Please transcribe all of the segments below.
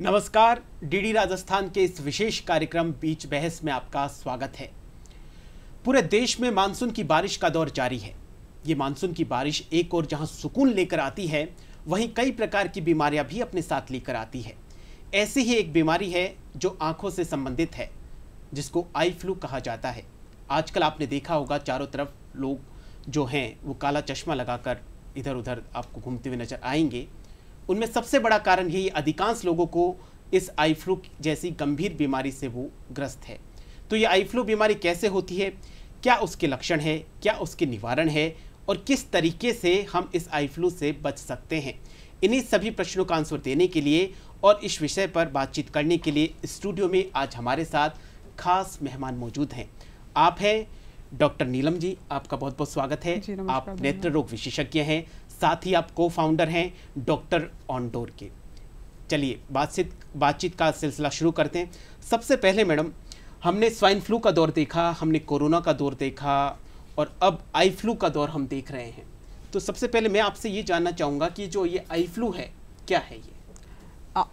नमस्कार, डीडी राजस्थान के इस विशेष कार्यक्रम बीच बहस में आपका स्वागत है। पूरे देश में मानसून की बारिश का दौर जारी है। ये मानसून की बारिश एक और जहां सुकून लेकर आती है, वहीं कई प्रकार की बीमारियां भी अपने साथ लेकर आती है। ऐसी ही एक बीमारी है जो आंखों से संबंधित है, जिसको आई फ्लू कहा जाता है। आजकल आपने देखा होगा चारों तरफ लोग जो हैं वो काला चश्मा लगाकर इधर उधर आपको घूमते हुए नजर आएंगे। उनमें सबसे बड़ा कारण यही अधिकांश लोगों को इस आई फ्लू जैसी गंभीर बीमारी से वो ग्रस्त है। तो ये आई फ्लू बीमारी कैसे होती है, क्या उसके लक्षण है, क्या उसके निवारण है और किस तरीके से हम इस आई फ्लू से बच सकते हैं, इन्हीं सभी प्रश्नों का आंसर देने के लिए और इस विषय पर बातचीत करने के लिए स्टूडियो में आज हमारे साथ खास मेहमान मौजूद हैं। आप हैं डॉक्टर नीलम जी, आपका बहुत बहुत स्वागत है। आप नेत्र रोग विशेषज्ञ हैं, साथ ही आप को फाउंडर हैं डॉक्टर ऑन डोर के। चलिए बातचीत का सिलसिला शुरू करते हैं। सबसे पहले मैडम, हमने स्वाइन फ्लू का दौर देखा, हमने कोरोना का दौर देखा और अब आई फ्लू का दौर हम देख रहे हैं। तो सबसे पहले मैं आपसे ये जानना चाहूँगा कि जो ये आई फ्लू है, क्या है ये?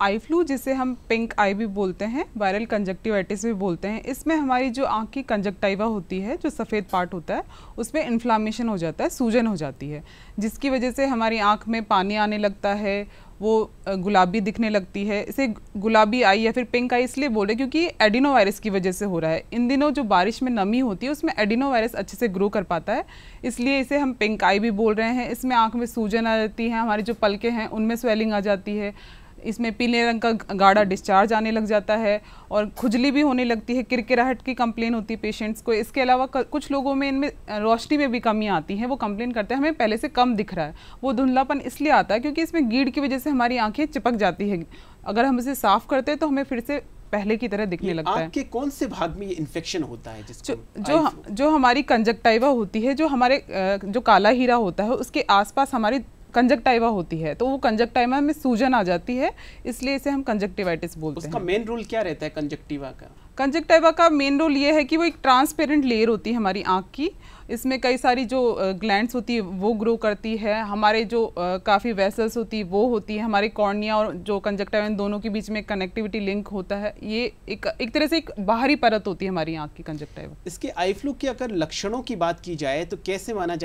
आई फ्लू, जिसे हम पिंक आई भी बोलते हैं, वायरल कंजक्टिवाइटिस भी बोलते हैं, इसमें हमारी जो आँख की कंजक्टाइवा होती है, जो सफ़ेद पार्ट होता है, उसमें इन्फ्लामेशन हो जाता है, सूजन हो जाती है, जिसकी वजह से हमारी आँख में पानी आने लगता है, वो गुलाबी दिखने लगती है। इसे गुलाबी आई या फिर पिंक आई इसलिए बोल रहे हैं क्योंकि एडिनो वायरस की वजह से हो रहा है। इन दिनों जो बारिश में नमी होती है उसमें एडिनो वायरस अच्छे से ग्रो कर पाता है, इसलिए इसे हम पिंक आई भी बोल रहे हैं। इसमें आँख में सूजन आ जाती है, हमारी जो पलकें हैं उनमें स्वेलिंग आ जाती है, इसमें पीले रंग का गाढ़ा डिस्चार्ज आने लग जाता है और खुजली भी होने लगती है, किरकिराहट की कंप्लेन होती है पेशेंट्स को। इसके अलावा कुछ लोगों में इनमें रोशनी में भी कमी आती है, वो कंप्लेन करते हैं हमें पहले से कम दिख रहा है। वो धुंधलापन इसलिए आता है क्योंकि इसमें गीड़ की वजह से हमारी आंखें चिपक जाती है। अगर हम इसे साफ करते हैं तो हमें फिर से पहले की तरह दिखने लगता है। आँख के कौन से भाग में ये इन्फेक्शन होता है जो हमारी कंजक्टाइवा होती है, जो हमारे जो काला हीरा होता है उसके आसपास हमारी कंजक्टाइवा होती है, तो वो कंजक्टाइवा में सूजन आ जाती है, इसलिए इसे हम कंजक्टिवाइटिस बोलते हैं। उसका मेन रोल क्या रहता है कंजक्टिवा का? कंजक्टाइवा का मेन रोल ये है कि वो एक ट्रांसपेरेंट लेयर होती है हमारी आँख की, इसमें कई सारी जो ग्लैंड्स होती है वो ग्रो करती है, हमारे जो काफ़ी वेसल्स होती है वो होती है, हमारी कॉर्निया और जो कंजक्टाइवा इन दोनों के बीच में कनेक्टिविटी लिंक होता है। ये एक तरह से एक बाहरी परत होती है हमारी आँख की कंजक्टाइवा। इसके आई फ्लू के अगर लक्षणों की बात की जाए तो कैसे माना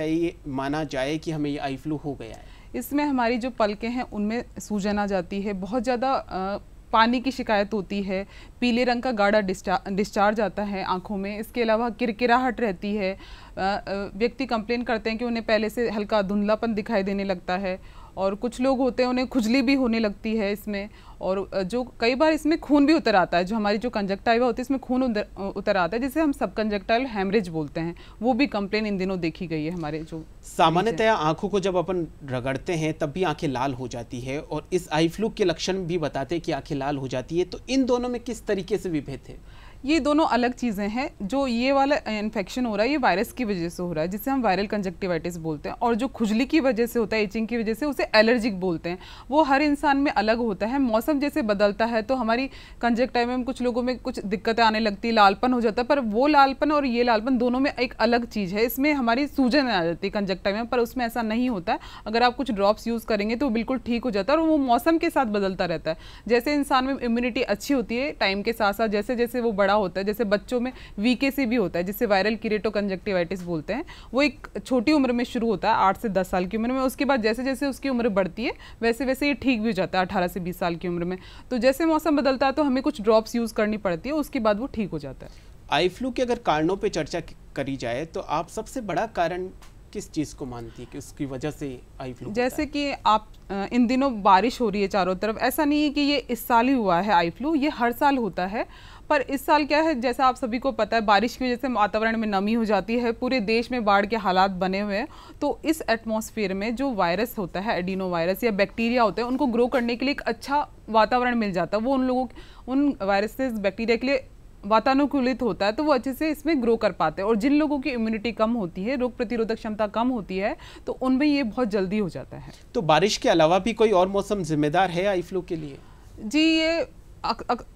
जाए कि हमें ये आई फ्लू हो गया है? इसमें हमारी जो पलकें हैं उनमें सूजन आ जाती है, बहुत ज़्यादा पानी की शिकायत होती है, पीले रंग का गाढ़ा डिस्चार्ज आता है आँखों में। इसके अलावा किरकिराहट रहती है, व्यक्ति कंप्लेन करते हैं कि उन्हें पहले से हल्का धुंधलापन दिखाई देने लगता है और कुछ लोग होते हैं उन्हें खुजली भी होने लगती है इसमें, और जो कई बार इसमें खून भी उतर आता है। जो हमारी जो कंजक्टाइवा होती है इसमें खून उतर आता है, जिसे हम सब कंजक्टाइवल हेमरेज बोलते हैं। वो भी कंप्लेन इन दिनों देखी गई है हमारे जो सामान्यतया आंखों को जब अपन रगड़ते हैं तब भी आंखें लाल हो जाती है, और इस आई फ्लू के लक्षण भी बताते हैं कि आंखें लाल हो जाती है। तो इन दोनों में किस तरीके से विभेद है? ये दोनों अलग चीज़ें हैं। जो ये वाला इन्फेक्शन हो रहा है ये वायरस की वजह से हो रहा है, जिसे हम वायरल कंजक्टिवाइटिस बोलते हैं, और जो खुजली की वजह से होता है, इचिंग की वजह से, उसे एलर्जिक बोलते हैं। वो हर इंसान में अलग होता है। मौसम जैसे बदलता है तो हमारी कंजक्टिवा में कुछ लोगों में कुछ दिक्कतें आने लगती है, लालपन हो जाता है, पर वो लालपन और ये लालपन दोनों में एक अलग चीज़ है। इसमें हमारी सूजन आ जाती है कंजक्टिवा में, पर उसमें ऐसा नहीं होता है। अगर आप कुछ ड्रॉप्स यूज़ करेंगे तो बिल्कुल ठीक हो जाता है, और वो मौसम के साथ बदलता रहता है। जैसे इंसान में इम्यूनिटी अच्छी होती है टाइम के साथ साथ, जैसे जैसे वो बड़ा होता है, जैसे बच्चों में वीकेसी भी होता है जिसे वायरल कीरेटोकंजक्टिवाइटिस बोलते हैं। वो एक छोटी उम्र में शुरू होता है, 8 से 10 साल की उम्र में। उसके बाद जैसे जैसे उसकी उम्र बढ़ती है वैसे वैसे ये ठीक भी हो जाता है 18 से 20 साल की उम्र में। तो जैसे मौसम बदलता है तो हमें कुछ ड्रॉप्स यूज़ करनी पड़ती है, उसके बाद वो ठीक हो जाता है। आई फ्लू के अगर कारणों पे चर्चा करी जाए तो आप सबसे बड़ा कारण किस चीज़ को मानती है कि उसकी वजह से आई फ्लू? जैसे कि आप इन दिनों बारिश हो रही है चारों तरफ, ऐसा नहीं है कि ये इस साल ही हुआ है आई फ्लू, ये हर साल होता है। पर इस साल क्या है, जैसा आप सभी को पता है, बारिश की वजह से वातावरण में नमी हो जाती है, पूरे देश में बाढ़ के हालात बने हुए हैं। तो इस एटमॉस्फेयर में जो वायरस होता है, एडिनो वायरस या बैक्टीरिया होते हैं, उनको ग्रो करने के लिए एक अच्छा वातावरण मिल जाता है। वो उन वायरसेस बैक्टीरिया के लिए वातानुकूलित होता है, तो वो अच्छे से इसमें ग्रो कर पाते हैं। और जिन लोगों की इम्यूनिटी कम होती है, रोग प्रतिरोधक क्षमता कम होती है, तो उनमें ये बहुत जल्दी हो जाता है। तो बारिश के अलावा भी कोई और मौसम जिम्मेदार है आई फ्लू के लिए? जी, ये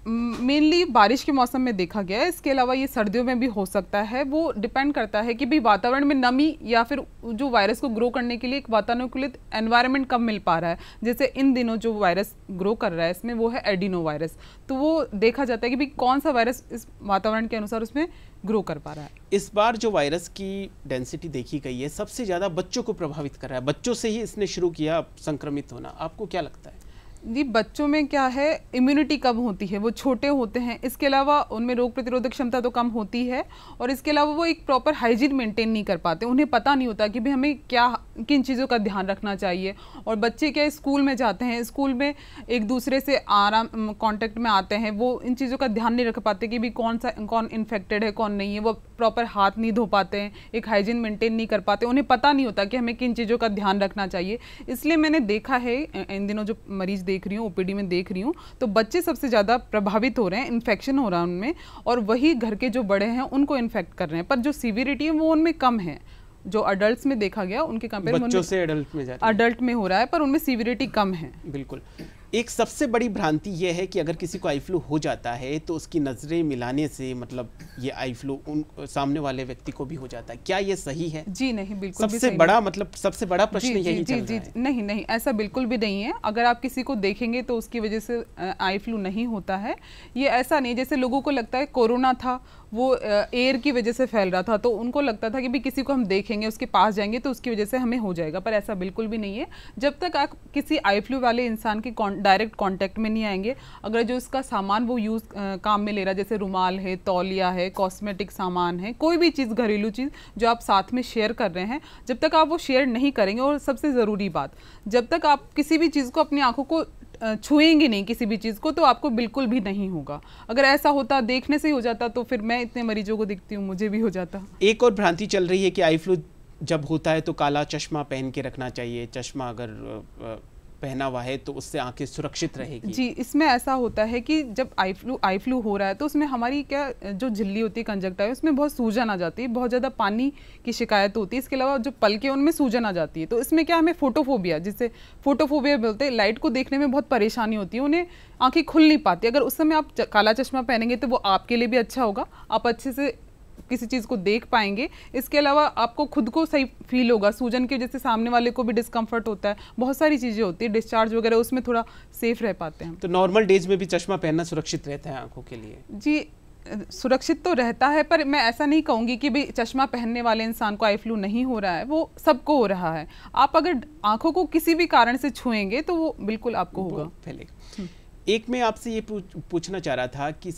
मेनली बारिश के मौसम में देखा गया है, इसके अलावा ये सर्दियों में भी हो सकता है। वो डिपेंड करता है कि भाई वातावरण में नमी या फिर जो वायरस को ग्रो करने के लिए एक वातानुकूलित एनवायरनमेंट कब मिल पा रहा है। जैसे इन दिनों जो वायरस ग्रो कर रहा है इसमें वो है एडिनो वायरस, तो वो देखा जाता है कि भाई कौन सा वायरस इस वातावरण के अनुसार उसमें ग्रो कर पा रहा है। इस बार जो वायरस की डेंसिटी देखी गई है सबसे ज़्यादा बच्चों को प्रभावित कर रहा है, बच्चों से ही इसने शुरू किया संक्रमित होना, आपको क्या लगता है? जी, बच्चों में क्या है, इम्यूनिटी कम होती है, वो छोटे होते हैं, इसके अलावा उनमें रोग प्रतिरोधक क्षमता तो कम होती है, और इसके अलावा वो एक प्रॉपर हाइजीन मेंटेन नहीं कर पाते, उन्हें पता नहीं होता कि भाई हमें क्या किन चीज़ों का ध्यान रखना चाहिए। और बच्चे क्या स्कूल में जाते हैं, स्कूल में एक दूसरे से आराम कांटेक्ट में आते हैं, वो इन चीज़ों का ध्यान नहीं रख पाते कि भाई कौन इन्फेक्टेड है कौन नहीं है, वो प्रॉपर हाथ नहीं धो पाते हैं, एक हाइजीन मेंटेन नहीं कर पाते, उन्हें पता नहीं होता कि हमें किन चीज़ों का ध्यान रखना चाहिए। इसलिए मैंने देखा है इन दिनों जो मरीज देख रही हूँ, ओपीडी में देख रही हूँ, तो बच्चे सबसे ज़्यादा प्रभावित हो रहे हैं, इन्फेक्शन हो रहा है उनमें, और वही घर के जो बड़े हैं उनको इन्फेक्ट कर रहे हैं, पर जो सीवियरिटी है वो उनमें कम है। जो अडल्ट्स में देखा गया उनके कंपेयर बच्चों से अडल्ट में हो रहा है, पर उनमें सीवियरिटी कम है। बिल्कुल। एक सबसे बड़ी भ्रांति यह है कि अगर किसी को आई फ्लू हो जाता है तो उसकी नज़रें मिलाने से मतलब ये आई फ्लू उन सामने वाले व्यक्ति को भी हो जाता है, क्या ये सही है? जी नहीं, बिल्कुल सबसे बड़ा मतलब सबसे बड़ा प्रश्न यही चल रहा है। नहीं नहीं, ऐसा बिल्कुल भी नहीं है। अगर आप किसी को देखेंगे तो उसकी वजह से आई फ्लू नहीं होता है। ये ऐसा नहीं जैसे लोगों को लगता है कोरोना था वो एयर की वजह से फैल रहा था, तो उनको लगता था कि भी किसी को हम देखेंगे उसके पास जाएंगे तो उसकी वजह से हमें हो जाएगा, पर ऐसा बिल्कुल भी नहीं है। जब तक आप किसी आई फ्लू वाले इंसान के डायरेक्ट कांटेक्ट में नहीं आएंगे, अगर जो इसका सामान वो यूज़ काम में ले रहा है, जैसे रुमाल है, तौलिया है, कॉस्मेटिक सामान है, कोई भी चीज़ घरेलू चीज़ जो आप साथ में शेयर कर रहे हैं, जब तक आप वो शेयर नहीं करेंगे, और सबसे ज़रूरी बात, जब तक आप किसी भी चीज़ को अपनी आंखों को छुएंगे नहीं किसी भी चीज़ को, तो आपको बिल्कुल भी नहीं होगा। अगर ऐसा होता, देखने से ही हो जाता, तो फिर मैं इतने मरीजों को देखती हूँ, मुझे भी हो जाता। एक और भ्रांति चल रही है कि आई फ्लू जब होता है तो काला चश्मा पहन के रखना चाहिए, चश्मा अगर पहना हुआ है तो उससे आंखें सुरक्षित रहेगी। जी, इसमें ऐसा होता है कि जब आई फ्लू हो रहा है तो उसमें हमारी क्या जो झिल्ली होती है कंजक्टिवा, उसमें बहुत सूजन आ जाती है, बहुत ज़्यादा पानी की शिकायत होती है, इसके अलावा जो पलके उनमें सूजन आ जाती है। तो इसमें क्या हमें फोटोफोबिया, जिससे फोटोफोबिया बोलते हैं, लाइट को देखने में बहुत परेशानी होती है, उन्हें आंखें खुल नहीं पाती। अगर उस समय आप काला चश्मा पहनेंगे तो वो आपके लिए भी अच्छा होगा, आप अच्छे से किसी चीज़ को देख पाएंगे। इसके अलावा आपको खुद को सही फील होगा, सूजन की वजह से सामने वाले को भी डिस्कम्फर्ट होता है, बहुत सारी चीज़ें होती है, डिस्चार्ज वगैरह, उसमें थोड़ा सेफ रह पाते हैं। तो नॉर्मल डेज में भी चश्मा पहनना सुरक्षित रहता है आंखों के लिए? जी, सुरक्षित तो रहता है, पर मैं ऐसा नहीं कहूँगी कि भाई चश्मा पहनने वाले इंसान को आई फ्लू नहीं हो रहा है, वो सबको हो रहा है। आप अगर आंखों को किसी भी कारण से छुएंगे तो वो बिल्कुल आपको होगा, फैलेगा। एक मैं आपसे ये पूछना चाह रहा था कि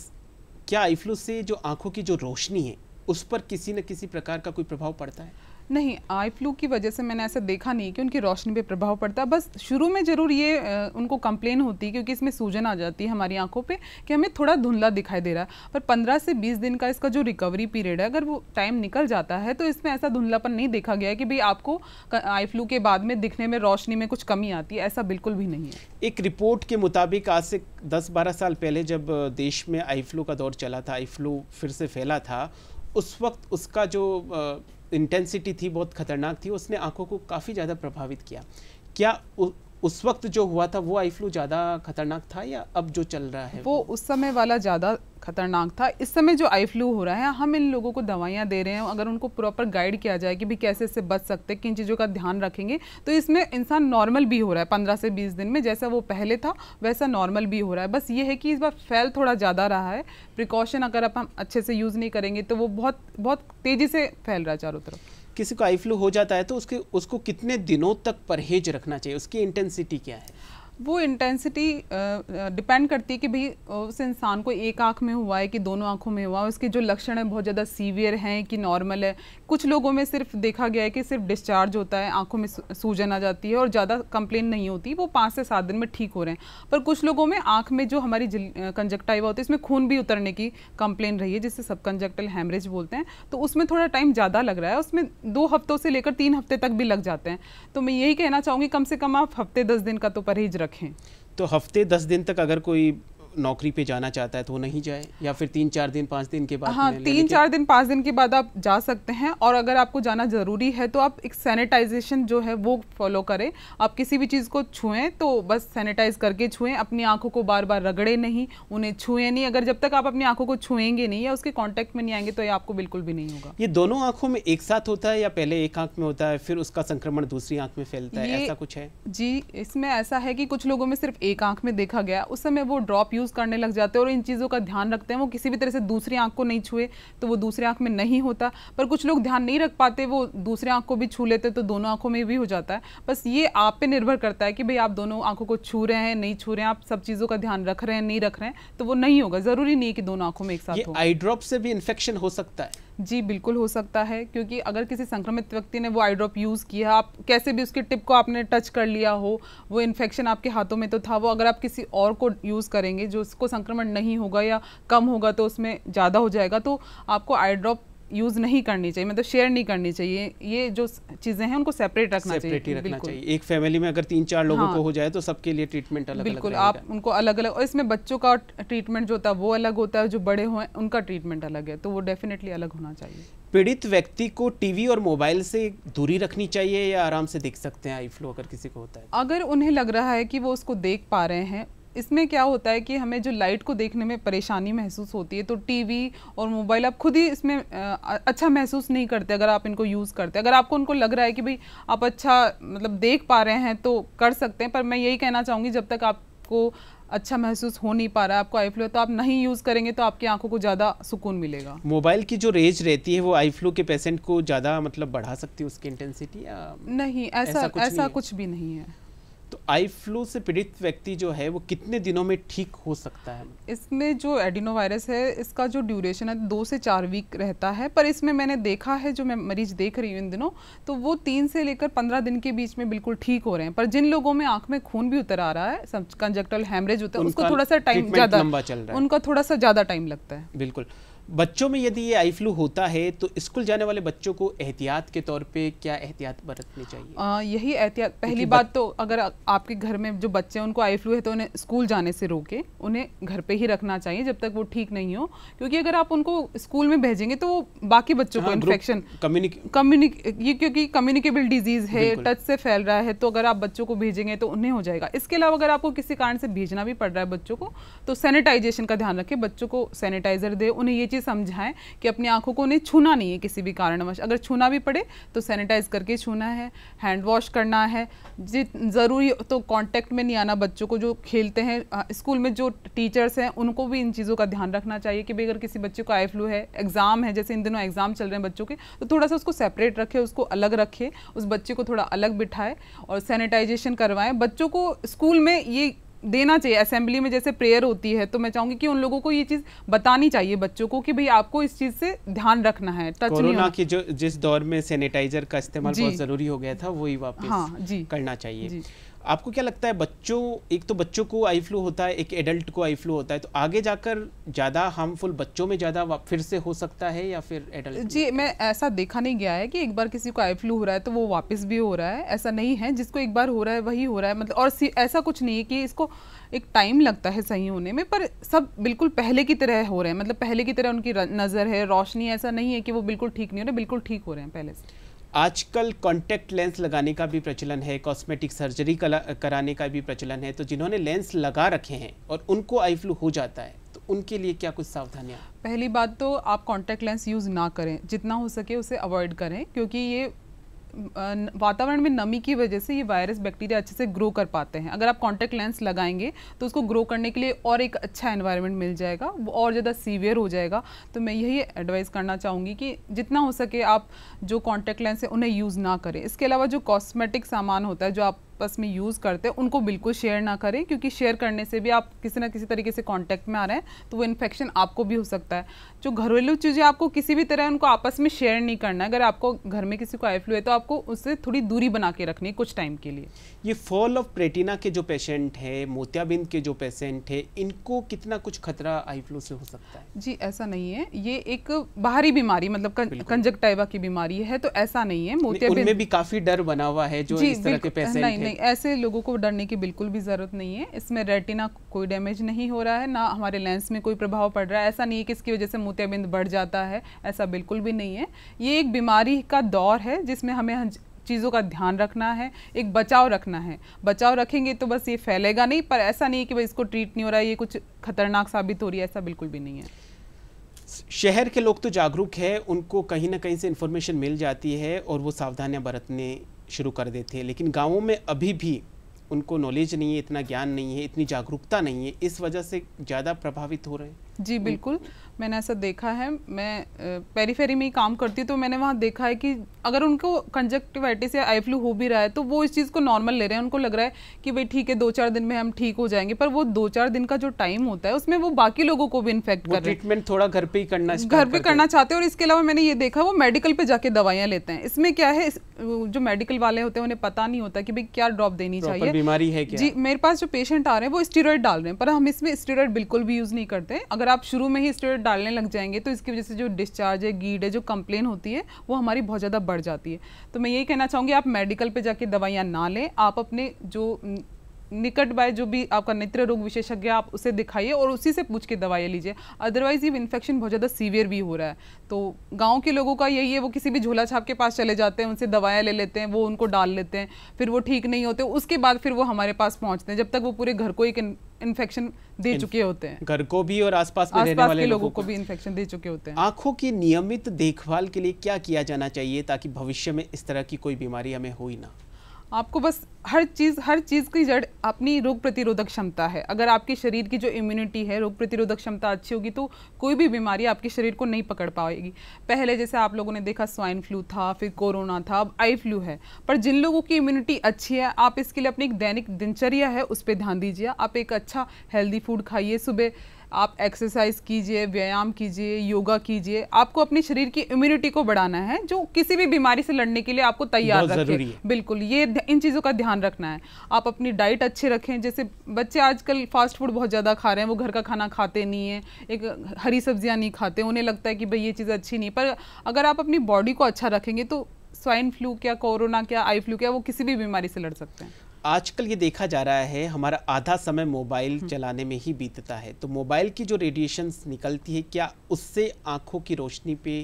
क्या आई फ्लू से जो आंखों की जो रोशनी है उस पर किसी न किसी प्रकार का कोई प्रभाव पड़ता है? नहीं, आई फ्लू की वजह से मैंने ऐसा देखा नहीं कि उनकी रोशनी पे प्रभाव पड़ता है। बस शुरू में ज़रूर ये उनको कंप्लेन होती है, क्योंकि इसमें सूजन आ जाती है हमारी आंखों पे कि हमें थोड़ा धुंधला दिखाई दे रहा है, पर 15 से 20 दिन का इसका जो रिकवरी पीरियड है, अगर वो टाइम निकल जाता है तो इसमें ऐसा धुंधलापन नहीं देखा गया है कि भाई आपको आई फ्लू के बाद में दिखने में रोशनी में कुछ कमी आती है, ऐसा बिल्कुल भी नहीं है। एक रिपोर्ट के मुताबिक आज से 10-12 साल पहले जब देश में आई फ्लू का दौर चला था, आई फ्लू फिर से फैला था, उस वक्त उसका जो इंटेंसिटी थी बहुत खतरनाक थी, उसने आंखों को काफ़ी ज़्यादा प्रभावित किया। क्या उस वक्त जो हुआ था वो आई फ्लू ज़्यादा खतरनाक था या अब जो चल रहा है वो उस समय वाला ज़्यादा खतरनाक था? इस समय जो आई फ्लू हो रहा है, हम इन लोगों को दवाइयाँ दे रहे हैं, अगर उनको प्रॉपर गाइड किया जाए कि भी कैसे इससे बच सकते हैं, किन चीज़ों का ध्यान रखेंगे, तो इसमें इंसान नॉर्मल भी हो रहा है। 15 से 20 दिन में जैसा वो पहले था वैसा नॉर्मल भी हो रहा है। बस ये है कि इस बार फैल थोड़ा ज़्यादा रहा है। प्रिकॉशन अगर हम अच्छे से यूज़ नहीं करेंगे तो वो बहुत बहुत तेज़ी से फैल रहा है चारों तरफ। किसी को आई फ्लू हो जाता है तो उसको कितने दिनों तक परहेज रखना चाहिए, उसकी इंटेंसिटी क्या है? वो इंटेंसिटी डिपेंड करती है कि भाई उस इंसान को एक आंख में हुआ है कि दोनों आंखों में हुआ है, उसके जो लक्षण है बहुत ज़्यादा सीवियर हैं कि नॉर्मल है। कुछ लोगों में सिर्फ देखा गया है कि सिर्फ डिस्चार्ज होता है, आंखों में सूजन आ जाती है और ज़्यादा कंप्लेन नहीं होती, वो 5 से 7 दिन में ठीक हो रहे हैं। पर कुछ लोगों में आंख में जो हमारी कंजक्टिवा होती है, इसमें खून भी उतरने की कंप्लेन रही है, जिससे सब कंजक्टल हैमरेज बोलते हैं, तो उसमें थोड़ा टाइम ज़्यादा लग रहा है, उसमें 2 हफ्तों से लेकर 3 हफ्ते तक भी लग जाते हैं। तो मैं यही कहना चाहूँगी कम से कम आप हफ्ते 10 दिन का तो परहेज रखें। तो हफ्ते 10 दिन तक अगर कोई नौकरी पे जाना चाहता है तो वो नहीं जाए, या फिर 3-4 दिन 5 दिन के बाद? हाँ, 3-4 दिन 5 दिन के बाद आप जा सकते हैं। और अगर आपको जाना ज़रूरी है तो आप एक सैनिटाइजेशन जो है वो फॉलो करें। आप किसी भी चीज़ को छुएं तो बस सैनिटाइज करके छुएं, अपनी आंखों को बार बार रगड़े नहीं, उन्हें छुएं नहीं। अगर जब तक आप अपनी आंखों को छुएंगे नहीं या उसके कॉन्टैक्ट में नहीं आएंगे तो ये आपको बिल्कुल भी नहीं होगा। ये दोनों आंखों में एक साथ होता है या पहले एक आंख में होता है फिर उसका संक्रमण दूसरी आंख में फैलता है, ऐसा कुछ है? जी, इसमें ऐसा है कि कुछ लोगों में सिर्फ एक आंख में देखा गया, उस समय वो ड्रॉप यूज़ करने लग जाते हैं और इन चीज़ों का ध्यान रखते हैं। वो किसी भी तरह से दूसरी आंख को नहीं छुए तो वो दूसरी आंख में नहीं होता। पर कुछ लोग ध्यान नहीं रख पाते, वो दूसरी आंख को भी छू लेते तो दोनों आंखों में भी हो जाता है। बस ये आप पे निर्भर करता है कि भाई आप दोनों आंखों को छू रहे हैं, नहीं छू रहे हैं, आप सब चीज़ों का ध्यान रख रहे हैं, नहीं रख रहे हैं, तो वो नहीं होगा। ज़रूरी नहीं है कि दोनों आंखों में एक साथ हो। आई ड्रॉप से भी इन्फेक्शन हो सकता है? जी बिल्कुल हो सकता है, क्योंकि अगर किसी संक्रमित व्यक्ति ने वो आई ड्रॉप यूज़ किया, आप कैसे भी उसकी टिप को आपने टच कर लिया हो, वो इन्फेक्शन आपके हाथों में तो था, वो अगर आप किसी और को यूज़ करेंगे जो उसको संक्रमण नहीं होगा या कम होगा तो उसमें ज़्यादा हो जाएगा, तो आपको आई ड्रॉप यूज़ नहीं करनी चाहिए, मतलब शेयर नहीं करनी चाहिए। ये जो चीज़ें हैं उनको सेपरेट रखना चाहिए। एक फैमिली में अगर 3-4 लोगों को हो जाए तो सबके लिए ट्रीटमेंट अलग बिल्कुल, आप उनको अलग अलग, और इसमें बच्चों का ट्रीटमेंट जो होता है वो अलग होता है, जो बड़े हुए उनका ट्रीटमेंट अलग है, तो वो डेफिनेटली अलग होना चाहिए। पीड़ित व्यक्ति को टीवी और मोबाइल से दूरी रखनी चाहिए या आराम से देख सकते हैं आई फ्लू अगर किसी को होता है? अगर उन्हें लग रहा है कि वो उसको देख पा रहे हैं, इसमें क्या होता है कि हमें जो लाइट को देखने में परेशानी महसूस होती है, तो टीवी और मोबाइल आप खुद ही इसमें अच्छा महसूस नहीं करते अगर आप इनको यूज़ करते हैं। अगर आपको उनको लग रहा है कि भाई आप अच्छा मतलब देख पा रहे हैं तो कर सकते हैं, पर मैं यही कहना चाहूँगी जब तक आपको अच्छा महसूस हो नहीं पा रहा है, आपको आई फ्लू है, तो आप नहीं यूज़ करेंगे तो आपकी आंखों को ज़्यादा सुकून मिलेगा। मोबाइल की जो रेज रहती है वो आई फ्लू के पेशेंट को ज़्यादा मतलब बढ़ा सकती है उसकी इंटेंसिटी, या नहीं? ऐसा कुछ भी नहीं है। तो आई फ्लू से पीड़ित व्यक्ति जो है वो कितने दिनों में ठीक हो सकता है? इसमें जो एडिनोवायरस है इसका जो ड्यूरेशन है 2 से 4 वीक रहता है, पर इसमें मैंने देखा है, जो मैं मरीज देख रही हूँ इन दिनों, तो वो 3 से लेकर 15 दिन के बीच में बिल्कुल ठीक हो रहे हैं। पर जिन लोगों में आंख में खून भी उतर आ रहा है, कंजक्टिवल हेमरेज होता है, उसको थोड़ा सा टाइम ज़्यादा, उनका थोड़ा सा ज़्यादा टाइम लगता है। बिल्कुल। बच्चों में यदि ये आई फ्लू होता है तो स्कूल जाने वाले बच्चों को एहतियात के तौर पे क्या एहतियात बरतनी चाहिए? यही एहतियात, पहली बात तो अगर आपके घर में जो बच्चे हैं उनको आई फ्लू है तो उन्हें स्कूल जाने से रोके, उन्हें घर पे ही रखना चाहिए जब तक वो ठीक नहीं हो, क्योंकि अगर आप उनको स्कूल में भेजेंगे तो वो बाकी बच्चों को इन्फेक्शन, ये क्योंकि कम्युनिकेबल डिजीज है, टच से फैल रहा है, तो अगर आप बच्चों को भेजेंगे तो उन्हें हो जाएगा। इसके अलावा अगर आपको किसी कारण से भेजना भी पड़ रहा है बच्चों को, तो सैनिटाइजेशन का ध्यान रखें, बच्चों को सैनिटाइजर दे, उन्हें ये चीज़ समझाएं कि अपनी आंखों को उन्हें छूना नहीं है किसी भी कारणवश, अगर छूना भी पड़े तो सैनिटाइज करके छूना है, हैंड वॉश करना है, ज़रूरी तो कांटेक्ट में नहीं आना। बच्चों को जो खेलते हैं, स्कूल में जो टीचर्स हैं उनको भी इन चीज़ों का ध्यान रखना चाहिए कि भाई अगर किसी बच्चे को आई फ्लू है, एग्जाम है, जैसे इन दिनों एग्जाम चल रहे हैं बच्चों के, तो थोड़ा सा उसको सेपरेट रखे, उसको अलग रखे, उस बच्चे को थोड़ा अलग बिठाए और सैनिटाइजेशन करवाएं। बच्चों को स्कूल में ये देना चाहिए, असेंबली में जैसे प्रेयर होती है, तो मैं चाहूंगी कि उन लोगों को ये चीज बतानी चाहिए बच्चों को कि भाई आपको इस चीज से ध्यान रखना है। टच कोरोना की जो जिस दौर में सैनिटाइजर का इस्तेमाल बहुत जरूरी हो गया था वही वापस करना चाहिए। आपको क्या लगता है, बच्चों, एक तो बच्चों को आई फ्लू होता है, एक एडल्ट को आई फ्लू होता है, तो आगे जाकर ज़्यादा हार्मफुल बच्चों में ज़्यादा फिर से हो सकता है या फिर एडल्ट? जी, मैं ऐसा देखा नहीं गया है कि एक बार किसी को आई फ्लू हो रहा है तो वो वापस भी हो रहा है, ऐसा नहीं है। जिसको एक बार हो रहा है वही हो रहा है, मतलब, और ऐसा कुछ नहीं है कि इसको एक टाइम लगता है सही होने में, पर सब बिल्कुल पहले की तरह हो रहे हैं, मतलब पहले की तरह उनकी नज़र है, रोशनी, ऐसा नहीं है कि वो बिल्कुल ठीक नहीं हो रहे, बिल्कुल ठीक हो रहे हैं पहले से। आजकल कॉन्टैक्ट लेंस लगाने का भी प्रचलन है, कॉस्मेटिक सर्जरी कराने का भी प्रचलन है, तो जिन्होंने लेंस लगा रखे हैं और उनको आई फ्लू हो जाता है तो उनके लिए क्या कुछ सावधानियाँ? पहली बात तो आप कॉन्टैक्ट लेंस यूज़ ना करें, जितना हो सके उसे अवॉइड करें, क्योंकि ये वातावरण में नमी की वजह से ये वायरस बैक्टीरिया अच्छे से ग्रो कर पाते हैं। अगर आप कॉन्टैक्ट लेंस लगाएंगे तो उसको ग्रो करने के लिए और एक अच्छा एनवायरनमेंट मिल जाएगा, वो और ज़्यादा सीवियर हो जाएगा। तो मैं यही एडवाइस करना चाहूँगी कि जितना हो सके आप जो कॉन्टैक्ट लेंस है उन्हें यूज़ ना करें। इसके अलावा जो कॉस्मेटिक सामान होता है जो आप आपस में यूज़ करते हैं उनको बिल्कुल शेयर ना करें, क्योंकि शेयर करने से भी आप किसी ना किसी तरीके से कांटेक्ट में आ रहे हैं तो वो इन्फेक्शन आपको भी हो सकता है। जो घरेलू चीज़ें आपको किसी भी तरह उनको आपस में शेयर नहीं करना है। अगर आपको घर में किसी को आई फ्लू है तो आपको उससे थोड़ी दूरी बना के रखनी है कुछ टाइम के लिए। ये फॉल ऑफ प्रेटिना के जो पेशेंट है, मोतियाबिंद के जो पेशेंट है, इनको कितना कुछ खतरा आई फ्लू से हो सकता है? जी ऐसा नहीं है, ये एक बाहरी बीमारी मतलब कंजक्टिवा की बीमारी है, तो ऐसा नहीं है। मोतियाबिंद उनमें भी काफी डर बना हुआ है जो इस तरह के पेशेंट हैं। नहीं, ऐसे लोगों को डरने की बिल्कुल भी ज़रूरत नहीं है। इसमें रेटिना कोई डैमेज नहीं हो रहा है, ना हमारे लेंस में कोई प्रभाव पड़ रहा है। ऐसा नहीं है कि इसकी वजह से मोतियाबिंद बढ़ जाता है, ऐसा बिल्कुल भी नहीं है। ये एक बीमारी का दौर है जिसमें हमें चीज़ों का ध्यान रखना है, एक बचाव रखना है। बचाव रखेंगे तो बस ये फैलेगा नहीं, पर ऐसा नहीं है कि भाई इसको ट्रीट नहीं हो रहा है, ये कुछ खतरनाक साबित हो रही है, ऐसा बिल्कुल भी नहीं है। शहर के लोग तो जागरूक है, उनको कहीं ना कहीं से इन्फॉर्मेशन मिल जाती है और वो सावधानियां बरतने शुरू कर देते हैं, लेकिन गाँवों में अभी भी उनको नॉलेज नहीं है, इतना ज्ञान नहीं है, इतनी जागरूकता नहीं है, इस वजह से ज़्यादा प्रभावित हो रहे हैं। जी बिल्कुल, मैंने ऐसा देखा है। मैं पेरीफेरी में ही काम करती हूँ, तो मैंने वहाँ देखा है कि अगर उनको कंजक्टिवाइटिस या आई फ्लू हो भी रहा है तो वो इस चीज़ को नॉर्मल ले रहे हैं। उनको लग रहा है कि भाई ठीक है 2-4 दिन में हम ठीक हो जाएंगे, पर वो 2-4 दिन का जो टाइम होता है उसमें वो बाकी लोगों को भी इन्फेक्ट कर रहे हैं। ट्रीटमेंट थोड़ा घर पे ही करना चाहते हैं। और इसके अलावा मैंने ये देखा वो मेडिकल पे जाके दवाइयाँ लेते हैं। इसमें क्या है, जो मेडिकल वाले होते हैं उन्हें पता नहीं होता कि भाई क्या ड्रॉप देनी चाहिए, बीमारी है क्या। जी, मेरे पास जो पेशेंट आ रहे हैं वो स्टेरॉइड डाल रहे हैं, पर हम इसमें स्टेरॉइड बिल्कुल भी यूज़ नहीं करते। अगर आप शुरू में ही स्टेरॉइड डालने लग जाएंगे तो इसकी वजह से जो डिस्चार्ज है, गीड है, जो कंप्लेन होती है वो हमारी बहुत ज़्यादा बढ़ जाती है। तो मैं यही कहना चाहूँगी, आप मेडिकल पे जाके दवाइयाँ ना लें, आप अपने जो निकट बाय जो भी आपका नेत्र रोग विशेषज्ञ आप उसे दिखाइए और उसी से पूछ के दवाइयाँ लीजिए। अदरवाइज ये इन्फेक्शन बहुत ज़्यादा सीवियर भी हो रहा है। तो गांव के लोगों का यही है, वो किसी भी झोला छाप के पास चले जाते हैं, उनसे दवाइयाँ ले लेते हैं, वो उनको डाल लेते हैं, फिर वो ठीक नहीं होते, उसके बाद फिर वो हमारे पास पहुँचते हैं, जब तक वो पूरे घर को एक इन्फेक्शन दे चुके होते हैं। घर को भी और आसपास में रहने वाले लोगों को भी इन्फेक्शन दे चुके होते हैं। आंखों की नियमित देखभाल के लिए क्या किया जाना चाहिए ताकि भविष्य में इस तरह की कोई बीमारी हमें हो ही ना? आपको बस हर चीज़ की जड़ अपनी रोग प्रतिरोधक क्षमता है। अगर आपके शरीर की जो इम्यूनिटी है, रोग प्रतिरोधक क्षमता अच्छी होगी तो कोई भी बीमारी आपके शरीर को नहीं पकड़ पाएगी। पहले जैसे आप लोगों ने देखा स्वाइन फ्लू था, फिर कोरोना था, अब आई फ्लू है। पर जिन लोगों की इम्यूनिटी अच्छी है, आप इसके लिए अपनी एक दैनिक दिनचर्या है उस पर ध्यान दीजिए। आप एक अच्छा हेल्दी फूड खाइए, सुबह आप एक्सरसाइज कीजिए, व्यायाम कीजिए, योगा कीजिए। आपको अपने शरीर की इम्यूनिटी को बढ़ाना है, जो किसी भी बीमारी से लड़ने के लिए आपको तैयार रखे। बिल्कुल, ये इन चीज़ों का ध्यान रखना है। आप अपनी डाइट अच्छे रखें। जैसे बच्चे आजकल फास्ट फूड बहुत ज़्यादा खा रहे हैं, वो घर का खाना खाते नहीं है, एक हरी सब्जियां नहीं खाते, उन्हें लगता है कि भाई ये चीज़ अच्छी नहीं। पर अगर आप अपनी बॉडी को अच्छा रखेंगे तो स्वाइन फ्लू क्या, कोरोना क्या, आई फ्लू क्या, वो किसी भी बीमारी से लड़ सकते हैं। आजकल ये देखा जा रहा है हमारा आधा समय मोबाइल चलाने में ही बीतता है, तो मोबाइल की जो रेडिएशंस निकलती है क्या उससे आंखों की रोशनी पे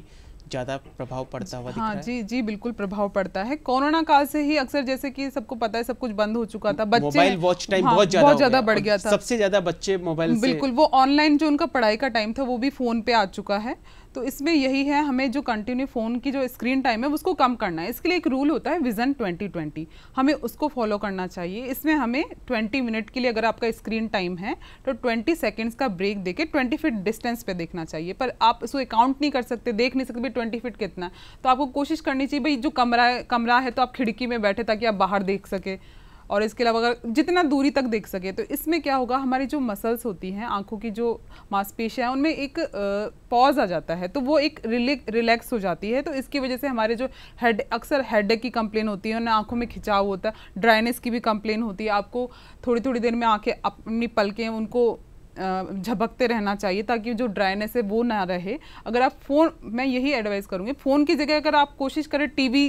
ज़्यादा प्रभाव पड़ता हुआ दिख रहा है? जी जी बिल्कुल प्रभाव पड़ता है। कोरोना काल से ही अक्सर, जैसे कि सबको पता है, सब कुछ बंद हो चुका था, बच्चे मोबाइल वॉच टाइम बहुत ज़्यादा बढ़ गया था। सबसे ज़्यादा बच्चे मोबाइल से, बिल्कुल, वो ऑनलाइन जो उनका पढ़ाई का टाइम था वो भी फ़ोन पे आ चुका है। तो इसमें यही है, हमें जो कंटिन्यू फ़ोन की जो स्क्रीन टाइम है उसको कम करना है। इसके लिए एक रूल होता है विजन 2020, हमें उसको फॉलो करना चाहिए। इसमें हमें 20 मिनट के लिए अगर आपका स्क्रीन टाइम है तो 20 सेकेंड्स का ब्रेक देके 20 फीट डिस्टेंस पे देखना चाहिए। पर आप इसको काउंट नहीं कर सकते, देख नहीं सकते भाई 20 फीट कितना, तो आपको कोशिश करनी चाहिए भाई जो कमरा है तो आप खिड़की में बैठे ताकि आप बाहर देख सके, और इसके अलावा अगर जितना दूरी तक देख सके। तो इसमें क्या होगा, हमारी जो मसल्स होती हैं, आंखों की जो मांसपेशियां हैं, उनमें एक पॉज आ जाता है, तो वो एक रिलैक्स हो जाती है। तो इसकी वजह से हमारे जो अक्सर हेडेक की कंप्लेन होती है, उन्हें आंखों में खिंचाव होता है, ड्राइनेस की भी कंप्लेन होती है। आपको थोड़ी थोड़ी देर में आंखें, अपनी पलकें उनको झपकते रहना चाहिए ताकि जो ड्राइनेस है वो ना रहे। अगर आप फ़ोन, मैं यही एडवाइस करूँगी, फ़ोन की जगह अगर आप कोशिश करें टीवी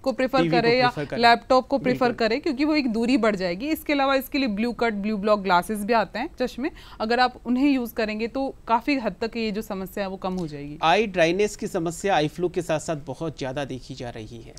को प्रेफर करें या लैपटॉप को प्रेफर करें, क्योंकि वो एक दूरी बढ़ जाएगी। इसके अलावा इसके लिए blue cut, blue block glasses भी आते हैं, चश्मे, अगर आप उन्हें यूज करेंगे तो काफी हद तक ये जो समस्या है वो कम हो जाएगी। आई ड्राइनेस की समस्या आई फ्लू के साथ साथ बहुत ज्यादा देखी जा रही है।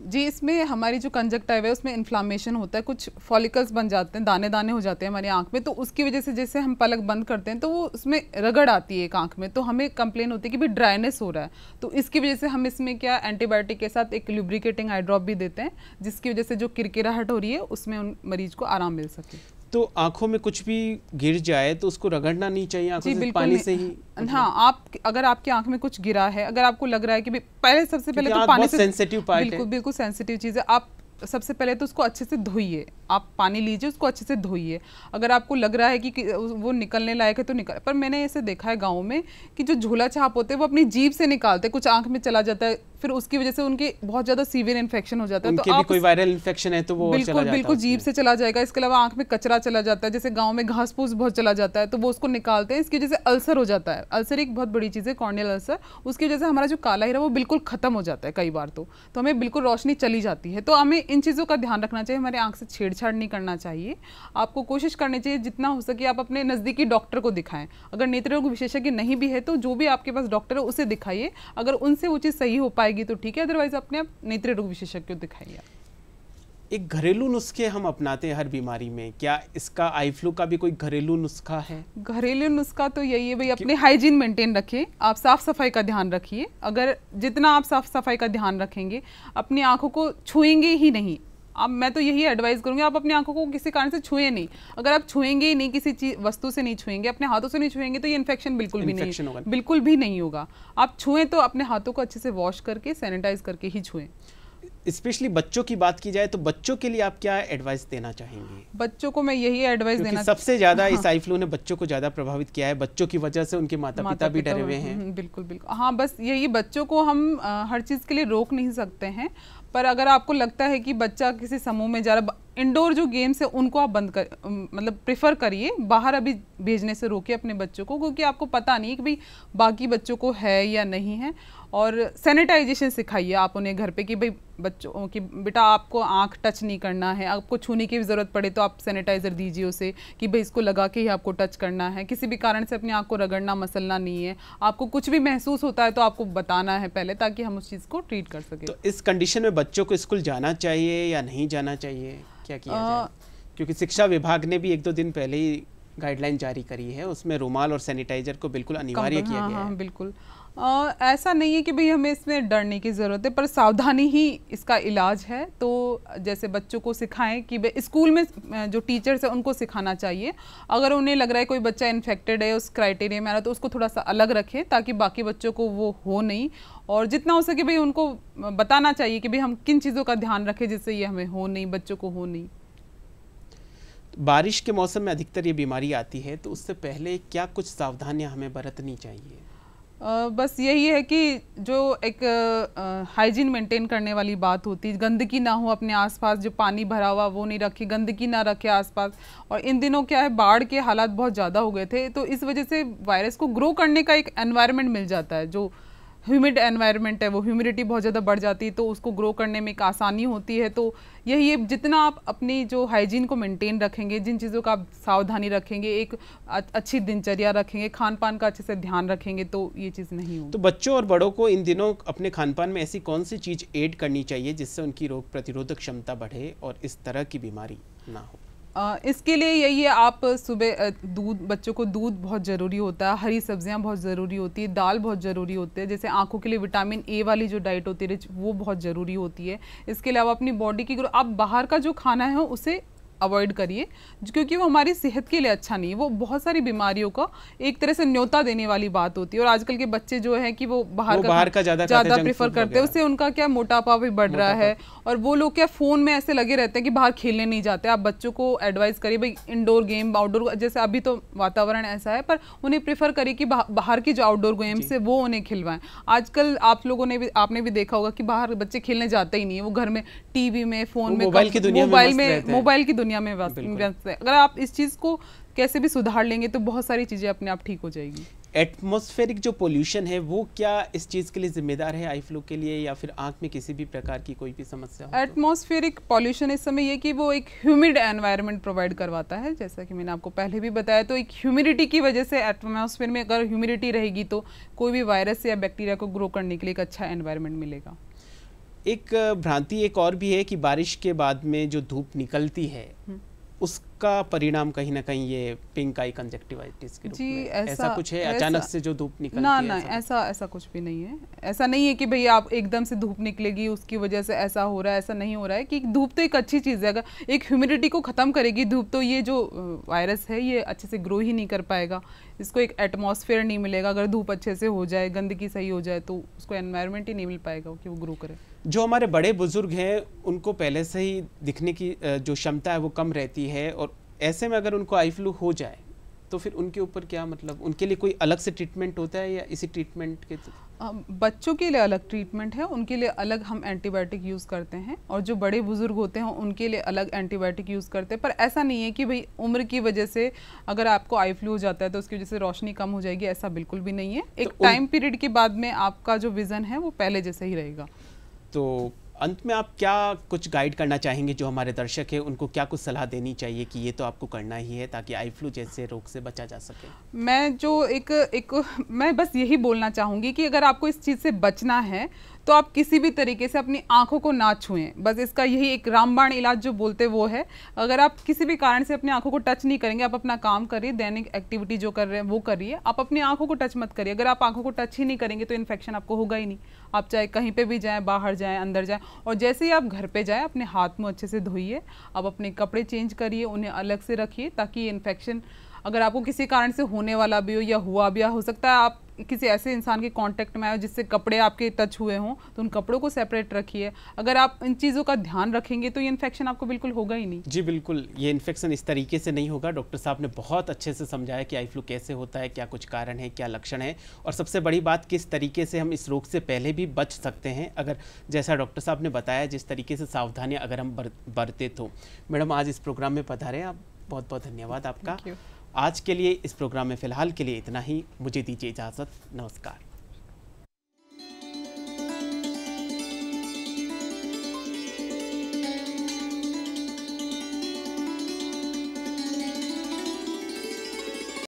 जी, इसमें हमारी जो कंजक्टिवा है उसमें इन्फ्लामेशन होता है, कुछ फॉलिकल्स बन जाते हैं, दाने दाने हो जाते हैं हमारी आंख में। तो उसकी वजह से जैसे हम पलक बंद करते हैं तो वो उसमें रगड़ आती है एक आंख में, तो हमें कंप्लेन होती है कि भाई ड्राइनेस हो रहा है। तो इसकी वजह से हम इसमें क्या, एंटीबायोटिक के साथ एक लुब्रिकेटिंग आई ड्रॉप भी देते हैं, जिसकी वजह से जो किरकिराहट हो रही है उसमें उन मरीज को आराम मिल सके। तो आंखों में कुछ भी गिर जाए तो उसको रगड़ना नहीं चाहिए, आंखों से पानी से ही। हाँ, आप अगर आपकी आंख में कुछ गिरा है, अगर आपको लग रहा है कि पहले सबसे पहले तो पानी से, सेंसिटिव पार्ट है, बिल्कुल सेंसिटिव चीज़ है। आप सबसे पहले तो उसको अच्छे से धोइए, आप पानी लीजिए, उसको अच्छे से धोइए। अगर आपको लग रहा है कि वो निकलने लायक है तो निकल, पर मैंने ऐसे देखा है गाँव में कि जो झोला छाप होते हैं वो अपनी जीभ से निकालते, कुछ आंख में चला जाता है, फिर उसकी वजह से उनके बहुत ज़्यादा सीवियर इन्फेक्शन हो जाता है। तो आप कोई वायरल इन्फेक्शन है तो वो बिल्कुल जीभ से चला जाएगा। इसके अलावा आंख में कचरा चला जाता है, जैसे गांव में घास फूस बहुत चला जाता है तो वो उसको निकालते हैं, इसकी वजह से अल्सर हो जाता है। अल्सर एक बहुत बड़ी चीज़ है, कॉर्नियल अल्सर, उसकी वजह से हमारा जो काला हीरा वो बिल्कुल खत्म हो जाता है कई बार। तो हमें बिल्कुल रोशनी चली जाती है। तो हमें इन चीज़ों का ध्यान रखना चाहिए, हमारे आंख से छेड़छाड़ नहीं करना चाहिए। आपको कोशिश करनी चाहिए जितना हो सके आप अपने नज़दीकी डॉक्टर को दिखाएं। अगर नेत्र रोग विशेषज्ञ नहीं भी है तो जो भी आपके पास डॉक्टर है उसे दिखाइए, अगर उनसे वो चीज़ सही हो पाएगी तो ठीक है, अदरवाइज अपने आप नेत्र रोग विशेषज्ञ को दिखाइए। एक घरेलू नुस्खे हम अपनाते हैं हर बीमारी में, क्या इसका आई फ्लू का भी कोई घरेलू नुस्खा है? घरेलू नुस्खा तो यही है भाई, अपने हाइजीन मेंटेन रखें, आप साफ सफाई का ध्यान रखिए। अगर जितना आप साफ सफाई का ध्यान रखेंगे, अपनी आंखों को छुएंगे ही नहीं। अब मैं तो यही एडवाइस करूंगी, आप अपनी आंखों को किसी कारण से छुए नहीं। अगर आप छुएंगे ही नहीं, किसी चीज वस्तु से नहीं छुएंगे, अपने हाथों से नहीं छुएंगे तो ये इन्फेक्शन बिल्कुल भी नहीं होगा। आप छुएं तो अपने हाथों को अच्छे से वॉश करके सैनिटाइज करके ही छुएं। स्पेशली बच्चों की बात की जाए तो बच्चों के लिए आप क्या एडवाइस देना चाहेंगे? बच्चों को मैं यही एडवाइस देना, सबसे ज्यादा इस आई फ्लू ने बच्चों को ज्यादा प्रभावित किया है, बच्चों की वजह से उनके माता पिता भी डरे हुए हैं। बिल्कुल बिल्कुल, हाँ, बस यही, बच्चों को हम हर चीज के लिए रोक नहीं सकते हैं, पर अगर आपको लगता है कि बच्चा किसी समूह में जा रहा, इंडोर जो गेम्स है उनको आप बंद कर, मतलब प्रेफर करिए, बाहर अभी भेजने से रोकिए अपने बच्चों को, क्योंकि आपको पता नहीं कि भाई बाकी बच्चों को है या नहीं है। और सैनिटाइजेशन सिखाइए आप उन्हें घर पे कि भाई बच्चों की, बेटा आपको आंख टच नहीं करना है, आपको छूने की ज़रूरत पड़े तो आप सैनिटाइज़र दीजिए उसे कि भाई इसको लगा के ही आपको टच करना है। किसी भी कारण से अपनी आंख को रगड़ना मसलना नहीं है। आपको कुछ भी महसूस होता है तो आपको बताना है पहले, ताकि हम उस चीज़ को ट्रीट कर सकें। तो इस कंडीशन में बच्चों को स्कूल जाना चाहिए या नहीं जाना चाहिए, क्या किया जाए? क्योंकि शिक्षा विभाग ने भी 1-2 दिन पहले ही गाइडलाइन जारी करी है, उसमें रुमाल और सैनिटाइजर को बिल्कुल अनिवार्य किया गया है। बिल्कुल ऐसा नहीं है कि भाई हमें इसमें डरने की ज़रूरत है, पर सावधानी ही इसका इलाज है। तो जैसे बच्चों को सिखाएं कि स्कूल में जो टीचर्स हैं उनको सिखाना चाहिए, अगर उन्हें लग रहा है कोई बच्चा इन्फेक्टेड है, उस क्राइटेरिया में आ रहा है, तो उसको थोड़ा सा अलग रखें ताकि बाकी बच्चों को वो हो नहीं। और जितना हो सके भाई उनको बताना चाहिए कि भाई हम किन चीज़ों का ध्यान रखें जिससे ये हमें हो नहीं, बच्चों को हो नहीं। बारिश के मौसम में अधिकतर ये बीमारी आती है, तो उससे पहले क्या कुछ सावधानियां हमें बरतनी चाहिए? बस यही है कि जो एक हाइजीन मेंटेन करने वाली बात होती है, गंदगी ना हो अपने आसपास, जो पानी भरा हुआ वो नहीं रखे, गंदगी ना रखे आसपास। और इन दिनों क्या है, बाढ़ के हालात बहुत ज़्यादा हो गए थे, तो इस वजह से वायरस को ग्रो करने का एक एनवायरनमेंट मिल जाता है। जो ह्यूमिड एनवायरनमेंट है, वो ह्यूमिडिटी बहुत ज़्यादा बढ़ जाती है, तो उसको ग्रो करने में एक आसानी होती है। तो यही है, जितना आप अपनी जो हाइजीन को मेंटेन रखेंगे, जिन चीज़ों का आप सावधानी रखेंगे, एक अच्छी दिनचर्या रखेंगे, खान पान का अच्छे से ध्यान रखेंगे, तो ये चीज़ नहीं होगी। तो बच्चों और बड़ों को इन दिनों अपने खान पान में ऐसी कौन सी चीज़ ऐड करनी चाहिए जिससे उनकी रोग प्रतिरोधक क्षमता बढ़े और इस तरह की बीमारी ना हो? इसके लिए यही है, आप सुबह दूध, बच्चों को दूध बहुत ज़रूरी होता है, हरी सब्जियां बहुत ज़रूरी होती है, दाल बहुत ज़रूरी होती है, जैसे आंखों के लिए विटामिन ए वाली जो डाइट होती है वो बहुत ज़रूरी होती है। इसके अलावा अपनी बॉडी की, आप बाहर का जो खाना है उसे अवॉइड करिए, क्योंकि वो हमारी सेहत के लिए अच्छा नहीं है। वो बहुत सारी बीमारियों का एक तरह से न्योता देने वाली बात होती है। और आजकल के बच्चे जो है कि वो बाहर का ज़्यादा प्रेफर करते हैं, उससे उनका क्या मोटापा भी बढ़ रहा है। और वो लोग क्या फ़ोन में ऐसे लगे रहते हैं कि बाहर खेलने नहीं जाते। आप बच्चों को एडवाइस करिए भाई इंडोर गेम, आउटडोर, जैसे अभी तो वातावरण ऐसा है, पर उन्हें प्रेफर करिए कि बाहर की जो आउटडोर गेम्स है वो उन्हें खिलवाएं। आजकल आप लोगों ने भी, आपने भी देखा होगा कि बाहर बच्चे खेलने जाते ही नहीं है, वो घर में टीवी में, फ़ोन में, मोबाइल की दुनिया में व्यस्त है। अगर आप इस चीज़ को कैसे भी सुधार लेंगे तो बहुत सारी चीज़ें अपने आप ठीक हो जाएगी। एटमॉस्फेरिक जो पोल्यूशन है वो क्या इस चीज़ के लिए जिम्मेदार है, आई फ्लू के लिए, या फिर आंख में किसी भी प्रकार की कोई भी समस्या हो? एटमॉस्फेरिक पॉल्यूशन इस समय ये कि वो एक ह्यूमिड एनवायरनमेंट प्रोवाइड करवाता है, जैसा कि मैंने आपको पहले भी बताया। तो एक ह्यूमिडिटी की वजह से, एटमॉस्फेयर में अगर ह्यूमिडिटी रहेगी तो कोई भी वायरस या बैक्टीरिया को ग्रो करने के लिए एक अच्छा एनवायरनमेंट मिलेगा। एक भ्रांति एक और भी है कि बारिश के बाद में जो धूप निकलती है उसका परिणाम कहीं ना कहीं ये पिंक आई कंजक्टिवाइटिस के रूप में, ऐसा कुछ है? अचानक से जो धूप निकलती है? ना, ऐसा कुछ भी नहीं है। ऐसा नहीं है कि भाई आप एकदम से धूप निकलेगी उसकी वजह से ऐसा हो रहा है, ऐसा नहीं हो रहा है। कि धूप तो एक अच्छी चीज़ है, अगर एक ह्यूमिडिटी को ख़त्म करेगी धूप, तो ये जो वायरस है ये अच्छे से ग्रो ही नहीं कर पाएगा, इसको एक एटमॉस्फेयर नहीं मिलेगा। अगर धूप अच्छे से हो जाए, गंदगी सही हो जाए, तो उसको एनवायरनमेंट ही नहीं मिल पाएगा कि वो ग्रो करे। जो हमारे बड़े बुजुर्ग हैं उनको पहले से ही दिखने की जो क्षमता है वो कम रहती है, और ऐसे में अगर उनको आई फ्लू हो जाए तो फिर उनके ऊपर क्या, मतलब उनके लिए कोई अलग से ट्रीटमेंट होता है या इसी ट्रीटमेंट के बच्चों के लिए अलग ट्रीटमेंट है, उनके लिए अलग हम एंटीबायोटिक यूज़ करते हैं, और जो बड़े बुजुर्ग होते हैं उनके लिए अलग एंटीबायोटिक यूज़ करते हैं। पर ऐसा नहीं है कि भाई उम्र की वजह से अगर आपको आई फ्लू हो जाता है तो उसकी वजह से रोशनी कम हो जाएगी, ऐसा बिल्कुल भी नहीं है। एक टाइम पीरियड के बाद में आपका जो विज़न है वो पहले जैसे ही रहेगा। तो अंत में आप क्या कुछ गाइड करना चाहेंगे जो हमारे दर्शक हैं, उनको क्या कुछ सलाह देनी चाहिए कि ये तो आपको करना ही है ताकि आई फ्लू जैसे रोग से बचा जा सके? मैं बस यही बोलना चाहूँगी कि अगर आपको इस चीज़ से बचना है तो आप किसी भी तरीके से अपनी आंखों को ना छुएं। बस इसका यही एक रामबाण इलाज जो बोलते वो है। अगर आप किसी भी कारण से अपनी आंखों को टच नहीं करेंगे, आप अपना काम करिए, दैनिक एक्टिविटी जो कर रहे हैं वो करिए, आप अपनी आंखों को टच मत करिए। अगर आप आंखों को टच ही नहीं करेंगे तो इन्फेक्शन आपको होगा ही नहीं। आप चाहे कहीं पे भी जाएं, बाहर जाएं, अंदर जाएं, और जैसे ही आप घर पे जाएं अपने हाथ मुँह अच्छे से धोइए, आप अपने कपड़े चेंज करिए, उन्हें अलग से रखिए, ताकि ये इन्फेक्शन अगर आपको किसी कारण से होने वाला भी हो या हुआ भी हो सकता है आप किसी ऐसे इंसान के कांटेक्ट में आए जिससे कपड़े आपके टच हुए हों, तो उन कपड़ों को सेपरेट रखिए। अगर आप इन चीज़ों का ध्यान रखेंगे तो ये इन्फेक्शन आपको बिल्कुल होगा ही नहीं। जी बिल्कुल, ये इन्फेक्शन इस तरीके से नहीं होगा। डॉक्टर साहब ने बहुत अच्छे से समझाया कि आई फ्लू कैसे होता है, क्या कुछ कारण है, क्या लक्षण है, और सबसे बड़ी बात किस तरीके से हम इस रोग से पहले भी बच सकते हैं अगर जैसा डॉक्टर साहब ने बताया, जिस तरीके से सावधानियाँ अगर हम बरते तो। मैडम आज इस प्रोग्राम में पधारे, आप बहुत बहुत धन्यवाद आपका। आज के लिए इस प्रोग्राम में फ़िलहाल के लिए इतना ही। मुझे दीजिए इजाज़त। नमस्कार।